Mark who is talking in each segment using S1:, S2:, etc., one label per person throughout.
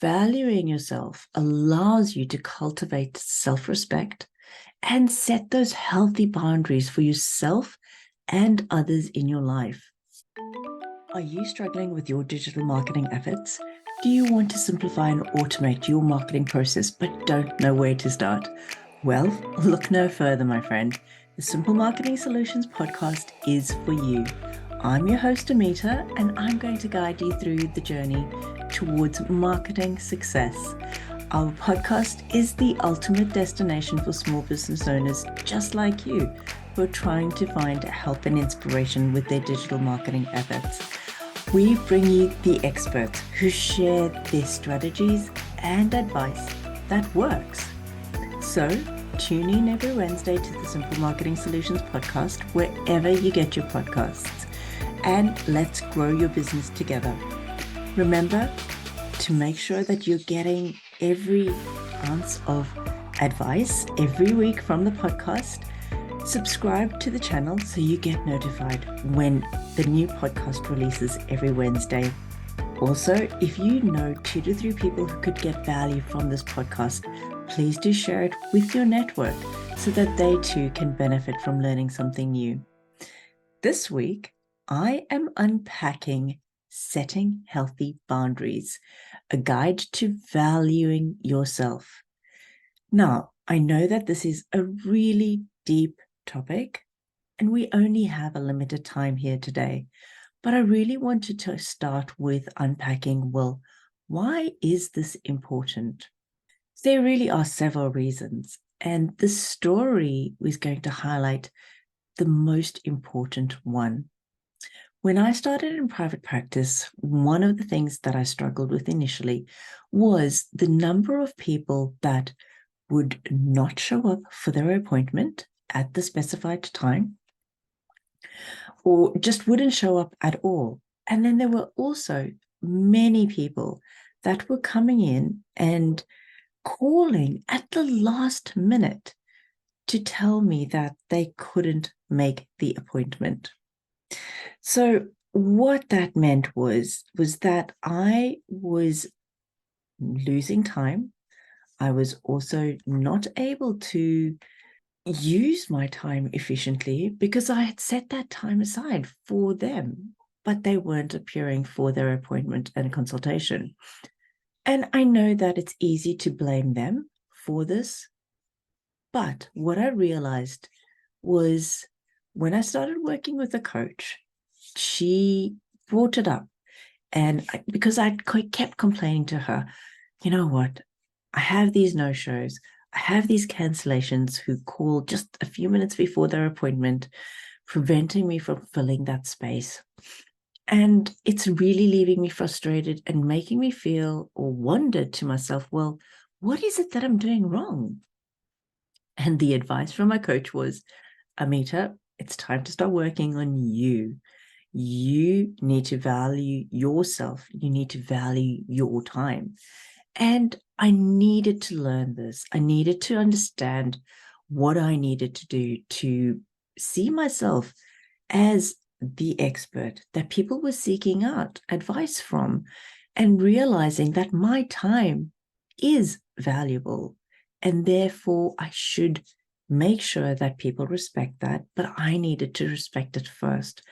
S1: Valuing yourself allows you to cultivate self-respect and set those healthy boundaries for yourself and others in your life. Are you struggling with your digital marketing efforts? Do you want to simplify and automate your marketing process but don't know where to start? Well, look no further, my friend. The Simple Marketing Solutions podcast is for you. I'm your host, Amita, and I'm going to guide you through the journey towards marketing success. Our podcast is the ultimate destination for small business owners just like you who are trying to find help and inspiration with their digital marketing efforts. We bring you the experts who share their strategies and advice that works. So, tune in every Wednesday to the Simple Marketing Solutions podcast wherever you get your podcasts. And let's grow your business together. Remember to make sure that you're getting every ounce of advice every week from the podcast. Subscribe to the channel so you get notified when the new podcast releases every Wednesday. Also, if you know 2 to 3 people who could get value from this podcast, please do share it with your network so that they too can benefit from learning something new. This week, I am unpacking Setting Healthy Boundaries, a guide to valuing yourself. Now, I know that this is a really deep topic, and we only have a limited time here today, but I really wanted to start with unpacking, well, why is this important? There really are several reasons, and this story is going to highlight the most important one. When I started in private practice, one of the things that I struggled with initially was the number of people that would not show up for their appointment at the specified time or just wouldn't show up at all. And then there were also many people that were coming in and calling at the last minute to tell me that they couldn't make the appointment. So what that meant was that I was losing time. I was also not able to use my time efficiently because I had set that time aside for them, but they weren't appearing for their appointment and consultation. And I know that it's easy to blame them for this, but what I realized was when I started working with a coach, she brought it up. And because I kept complaining to her, you know what? I have these no-shows. I have these cancellations who call just a few minutes before their appointment, preventing me from filling that space. And it's really leaving me frustrated and making me feel or wonder to myself, well, what is it that I'm doing wrong? And the advice from my coach was, Amita, it's time to start working on you. You need to value yourself. You need to value your time. And I needed to learn this. I needed to understand what I needed to do to see myself as the expert that people were seeking out advice from and realizing that my time is valuable and therefore I should make sure that people respect that, but I needed to respect it first.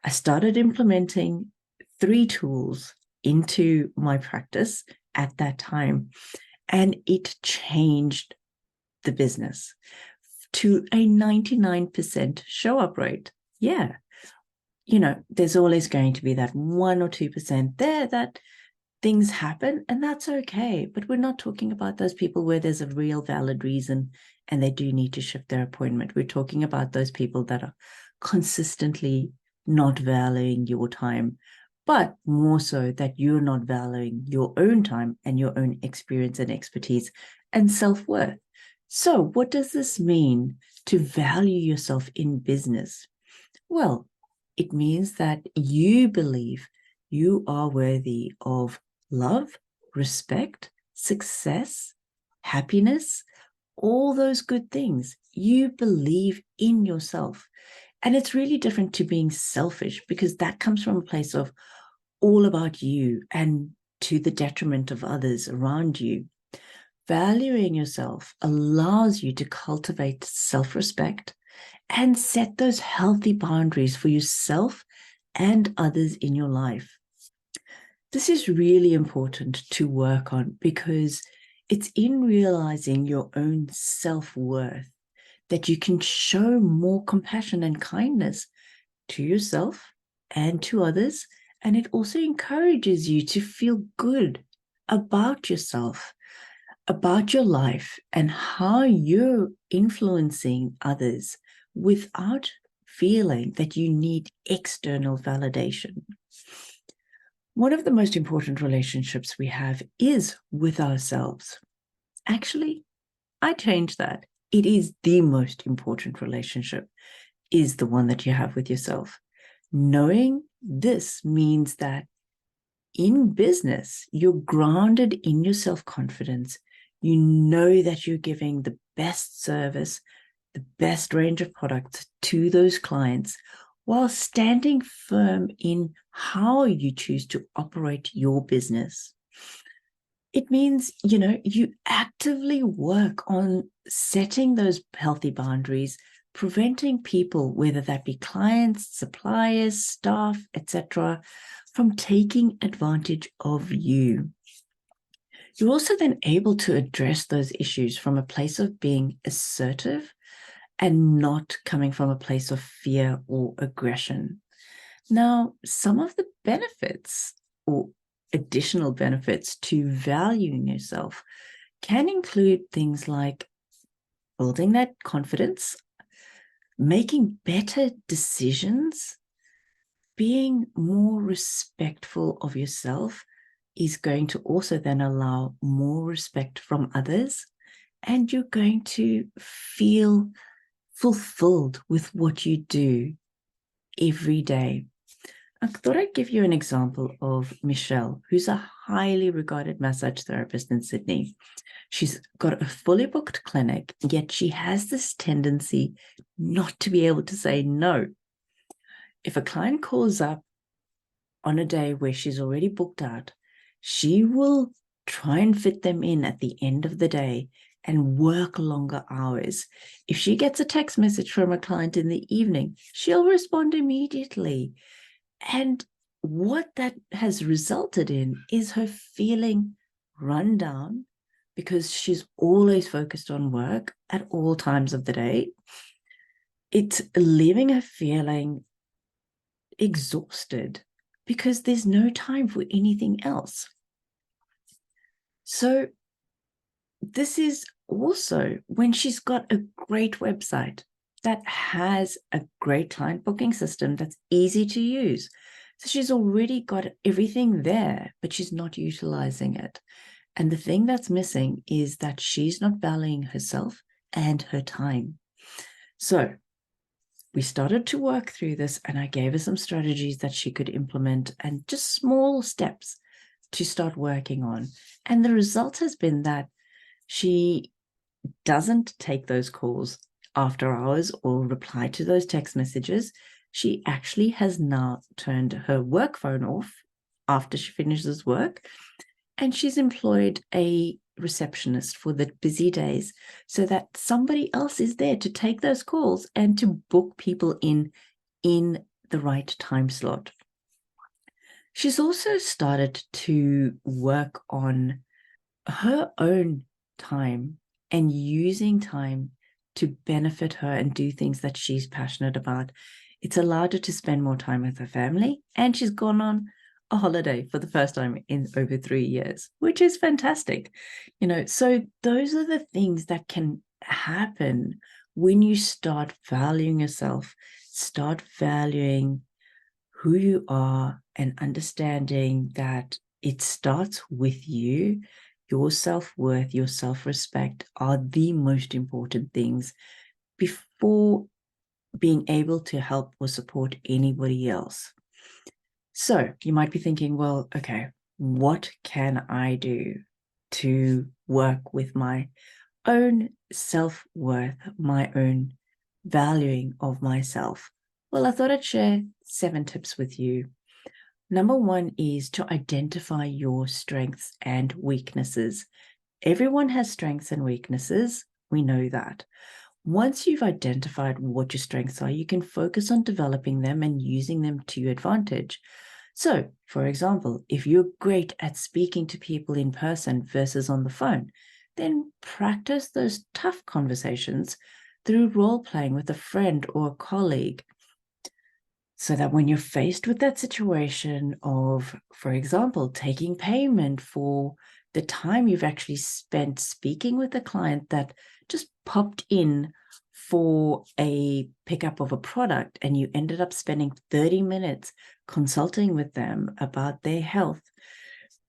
S1: I started implementing 3 tools into my practice at that time, and it changed the business to a 99% show up rate. Yeah. You know, there's always going to be that 1 or 2% there that things happen, and that's okay. But we're not talking about those people where there's a real valid reason and they do need to shift their appointment. We're talking about those people that are consistently not valuing your time, but more so that you're not valuing your own time and your own experience and expertise and self-worth. So what does this mean to value yourself in business? Well, it means that you believe you are worthy of love, respect, success, happiness, all those good things. You believe in yourself. And it's really different to being selfish because that comes from a place of all about you and to the detriment of others around you. Valuing yourself allows you to cultivate self-respect and set those healthy boundaries for yourself and others in your life. This is really important to work on because it's in realizing your own self-worth that you can show more compassion and kindness to yourself and to others. And it also encourages you to feel good about yourself, about your life, and how you're influencing others without feeling that you need external validation. One of the most important relationships we have is with ourselves. Actually, I changed that. It is the most important relationship, is the one that you have with yourself. Knowing this means that in business, you're grounded in your self-confidence. You know that you're giving the best service, the best range of products to those clients, while standing firm in how you choose to operate your business. It means, you actively work on setting those healthy boundaries, preventing people, whether that be clients, suppliers, staff, etc., from taking advantage of you. You're also then able to address those issues from a place of being assertive and not coming from a place of fear or aggression. Now, some of the benefits or additional benefits to valuing yourself can include things like building that confidence, making better decisions, being more respectful of yourself is going to also then allow more respect from others, and you're going to feel fulfilled with what you do every day. I thought I'd give you an example of Michelle, who's a highly regarded massage therapist in Sydney. She's got a fully booked clinic, yet she has this tendency not to be able to say no. If a client calls up on a day where she's already booked out, she will try and fit them in at the end of the day and work longer hours. If she gets a text message from a client in the evening, she'll respond immediately. And what that has resulted in is her feeling run down because she's always focused on work at all times of the day. It's leaving her feeling exhausted because there's no time for anything else. So this is also when she's got a great website that has a great client booking system that's easy to use. So she's already got everything there, but she's not utilizing it. And the thing that's missing is that she's not valuing herself and her time. So we started to work through this, and I gave her some strategies that she could implement and just small steps to start working on. And the result has been that she doesn't take those calls after hours or reply to those text messages. She actually has now turned her work phone off after she finishes work, and she's employed a receptionist for the busy days so that somebody else is there to take those calls and to book people in the right time slot. She's also started to work on her own time and using time to benefit her and do things that she's passionate about. It's allowed her to spend more time with her family, and she's gone on a holiday for the first time in over 3 years, which is fantastic. So those are the things that can happen when you start valuing yourself, start valuing who you are, and understanding that it starts with you. Your self-worth, your self-respect are the most important things before being able to help or support anybody else. So you might be thinking, well, okay, what can I do to work with my own self-worth, my own valuing of myself? Well, I thought I'd share 7 tips with you. Number one is to identify your strengths and weaknesses. Everyone has strengths and weaknesses. We know that. Once you've identified what your strengths are, you can focus on developing them and using them to your advantage. So, for example, if you're great at speaking to people in person versus on the phone, then practice those tough conversations through role playing with a friend or a colleague. So that when you're faced with that situation of, for example, taking payment for the time you've actually spent speaking with a client that just popped in for a pickup of a product and you ended up spending 30 minutes consulting with them about their health,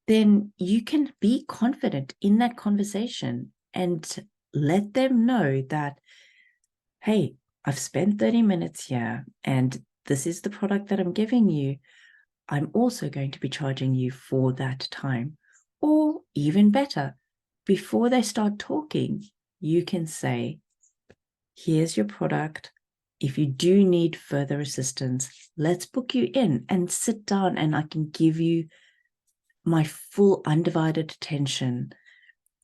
S1: then you can be confident in that conversation and let them know that, hey, I've spent 30 minutes here and this is the product that I'm giving you. I'm also going to be charging you for that time. Or even better, before they start talking, you can say, here's your product. If you do need further assistance, let's book you in and sit down and I can give you my full undivided attention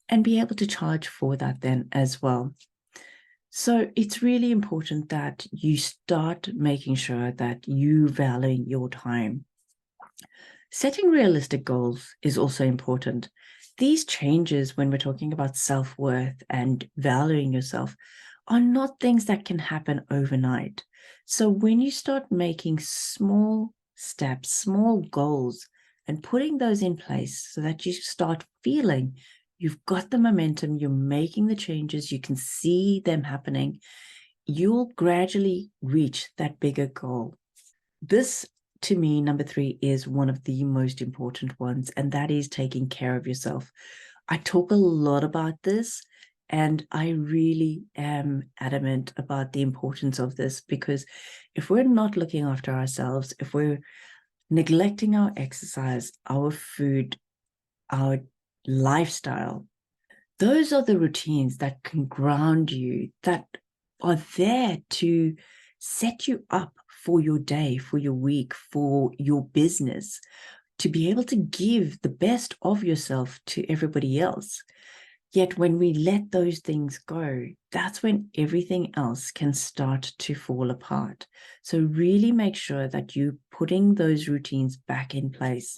S1: and be able to charge for that then as well. So it's really important that you start making sure that you value your time. Setting realistic goals is also important. These changes, when we're talking about self-worth and valuing yourself, are not things that can happen overnight. So when you start making small steps, small goals, and putting those in place so that you start feeling you've got the momentum, you're making the changes, you can see them happening, you'll gradually reach that bigger goal. This, to me, number 3, is one of the most important ones, and that is taking care of yourself. I talk a lot about this, and I really am adamant about the importance of this, because if we're not looking after ourselves, if we're neglecting our exercise, our food, our lifestyle, those are the routines that can ground you, that are there to set you up for your day, for your week, for your business, to be able to give the best of yourself to everybody else. Yet when we let those things go, that's when everything else can start to fall apart. So really make sure that you're putting those routines back in place.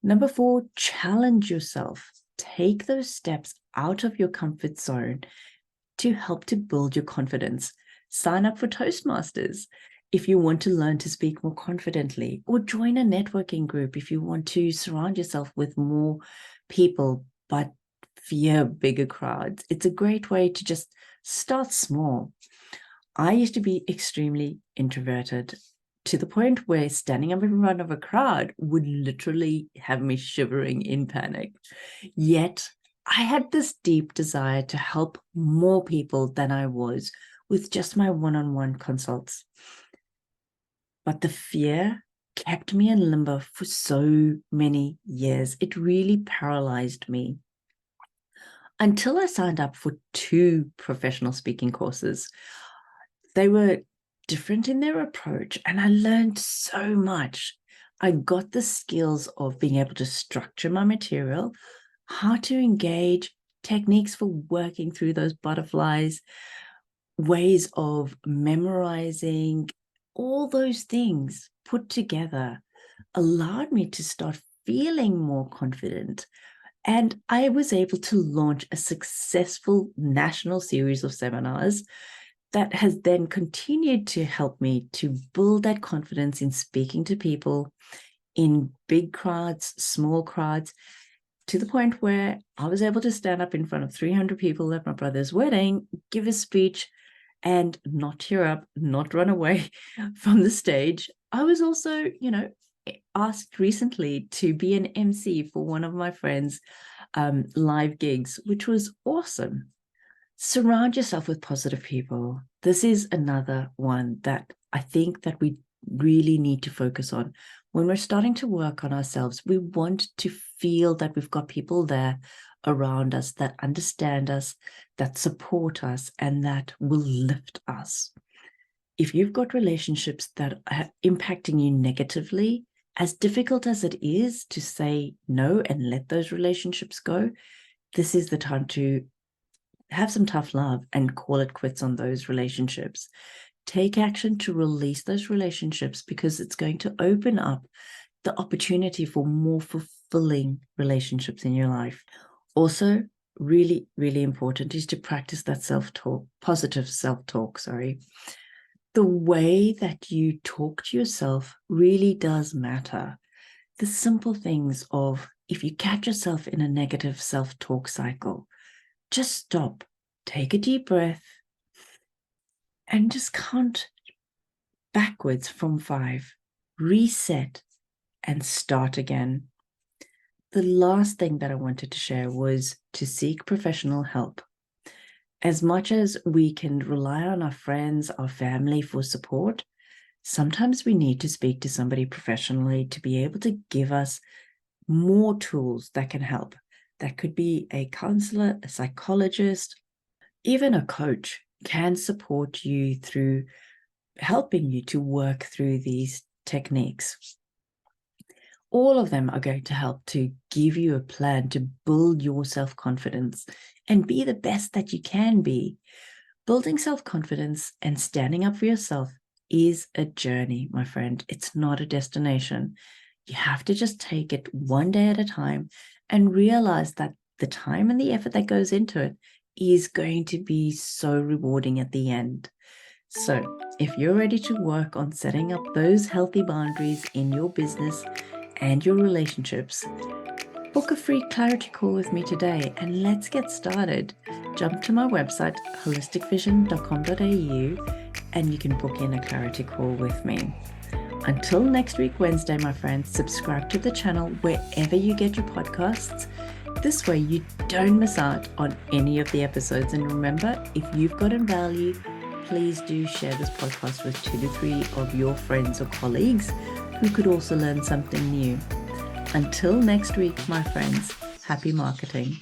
S1: Number 4, challenge yourself. Take those steps out of your comfort zone to help to build your confidence. Sign up for Toastmasters if you want to learn to speak more confidently, or join a networking group if you want to surround yourself with more people but fear bigger crowds. It's a great way to just start small. I used to be extremely introverted, to the point where standing up in front of a crowd would literally have me shivering in panic. Yet I had this deep desire to help more people than I was with just my one-on-one consults. But the fear kept me in limbo for so many years. It really paralyzed me until I signed up for 2 professional speaking courses. They were different in their approach, and I learned so much. I got the skills of being able to structure my material, how to engage, techniques for working through those butterflies, ways of memorizing. All those things put together allowed me to start feeling more confident. And I was able to launch a successful national series of seminars that has then continued to help me to build that confidence in speaking to people in big crowds, small crowds, to the point where I was able to stand up in front of 300 people at my brother's wedding, give a speech, and not tear up, not run away from the stage. I was also, asked recently to be an MC for one of my friends' live gigs, which was awesome. Surround yourself with positive people. This is another one that I think that we really need to focus on. When we're starting to work on ourselves, we want to feel that we've got people there around us that understand us, that support us, and that will lift us. If you've got relationships that are impacting you negatively, As difficult as it is to say no and let those relationships go, this is the time to have some tough love and call it quits on those relationships. Take action to release those relationships, because it's going to open up the opportunity for more fulfilling relationships in your life. Also, really, really important is to practice that self-talk, positive self-talk, The way that you talk to yourself really does matter. The simple things of, if you catch yourself in a negative self-talk cycle, just stop, take a deep breath, and just count backwards from 5, reset, and start again. The last thing that I wanted to share was to seek professional help. As much as we can rely on our friends, our family for support, sometimes we need to speak to somebody professionally to be able to give us more tools that can help. That could be a counselor, a psychologist, even a coach can support you through helping you to work through these techniques. All of them are going to help to give you a plan to build your self-confidence and be the best that you can be. Building self-confidence and standing up for yourself is a journey, my friend. It's not a destination. You have to just take it one day at a time and realize that the time and the effort that goes into it is going to be so rewarding at the end. So if you're ready to work on setting up those healthy boundaries in your business and your relationships, book a free clarity call with me today and let's get started. Jump to my website, holisticvision.com.au, and you can book in a clarity call with me. Until next week, Wednesday, my friends, subscribe to the channel wherever you get your podcasts. This way you don't miss out on any of the episodes. And remember, if you've gotten value, please do share this podcast with 2 to 3 of your friends or colleagues who could also learn something new. Until next week, my friends, happy marketing.